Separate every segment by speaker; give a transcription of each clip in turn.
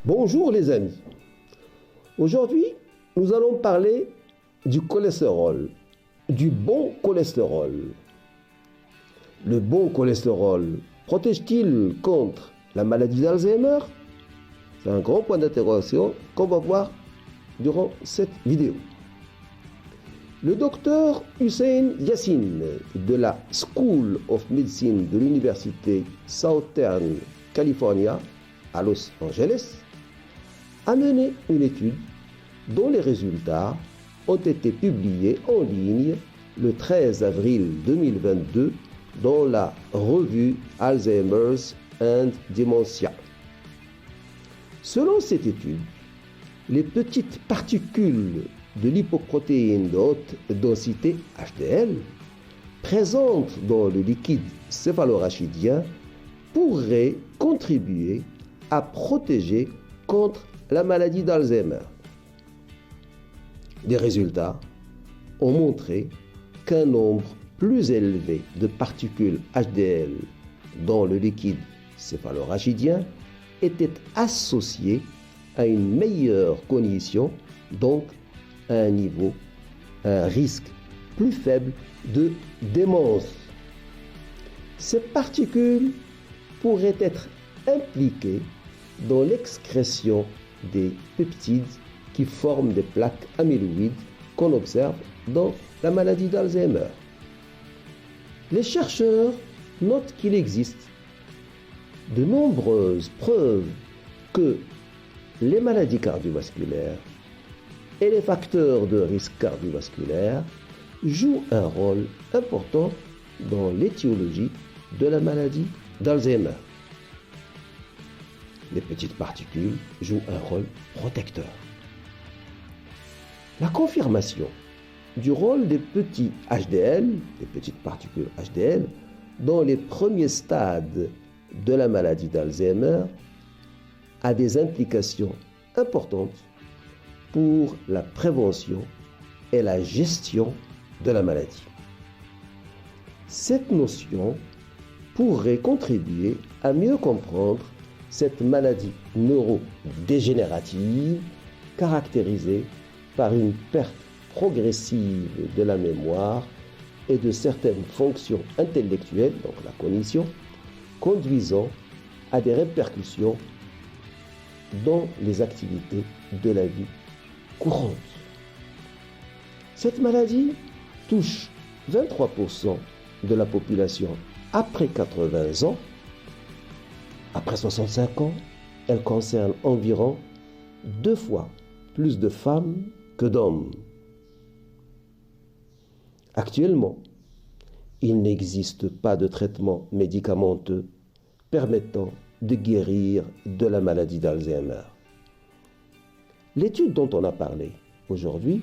Speaker 1: Bonjour les amis. Aujourd'hui, nous allons parler du cholestérol, du bon cholestérol. Le bon cholestérol protège-t-il contre la maladie d'Alzheimer? C'est un grand point d'interrogation qu'on va voir durant cette vidéo. Le docteur Hussein Yassine de la School of Medicine de l'Université Southern California à Los Angeles a mené une étude dont les résultats ont été publiés en ligne le 13 avril 2022 dans la revue Alzheimer's and Dementia. Selon cette étude, les petites particules de lipoprotéines de haute densité HDL présentes dans le liquide céphalorachidien pourraient contribuer à protéger contre la maladie d'Alzheimer. Des résultats ont montré qu'un nombre plus élevé de particules HDL dans le liquide céphalorachidien était associé à une meilleure cognition, donc à un risque plus faible de démence. Ces particules pourraient être impliquées dans l'excrétion des peptides qui forment des plaques amyloïdes qu'on observe dans la maladie d'Alzheimer. Les chercheurs notent qu'il existe de nombreuses preuves que les maladies cardiovasculaires et les facteurs de risque cardiovasculaire jouent un rôle important dans l'étiologie de la maladie d'Alzheimer. Les petites particules jouent un rôle protecteur. La confirmation du rôle des petits HDL, des petites particules HDL, dans les premiers stades de la maladie d'Alzheimer a des implications importantes pour la prévention et la gestion de la maladie. Cette notion pourrait contribuer à mieux comprendre cette maladie neurodégénérative caractérisée par une perte progressive de la mémoire et de certaines fonctions intellectuelles, donc la cognition, conduisant à des répercussions dans les activités de la vie courante. Cette maladie touche 23% de la population après 80 ans. Après 65 ans, elle concerne environ 2 fois plus de femmes que d'hommes. Actuellement, il n'existe pas de traitement médicamenteux permettant de guérir de la maladie d'Alzheimer. L'étude dont on a parlé aujourd'hui,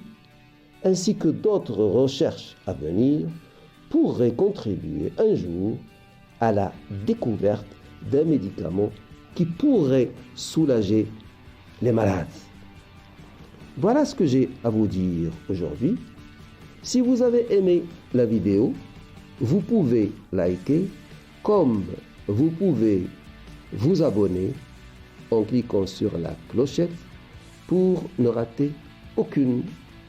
Speaker 1: ainsi que d'autres recherches à venir, pourraient contribuer un jour à la découverte d'un médicament qui pourrait soulager les malades. Voilà ce que j'ai à vous dire aujourd'hui. Si vous avez aimé la vidéo, vous pouvez liker, comme vous pouvez vous abonner en cliquant sur la clochette pour ne rater aucune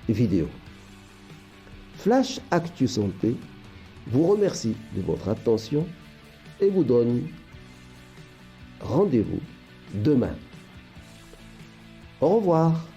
Speaker 1: vidéo. Flash Actu Santé vous remercie de votre attention et vous donne rendez-vous demain. Au revoir.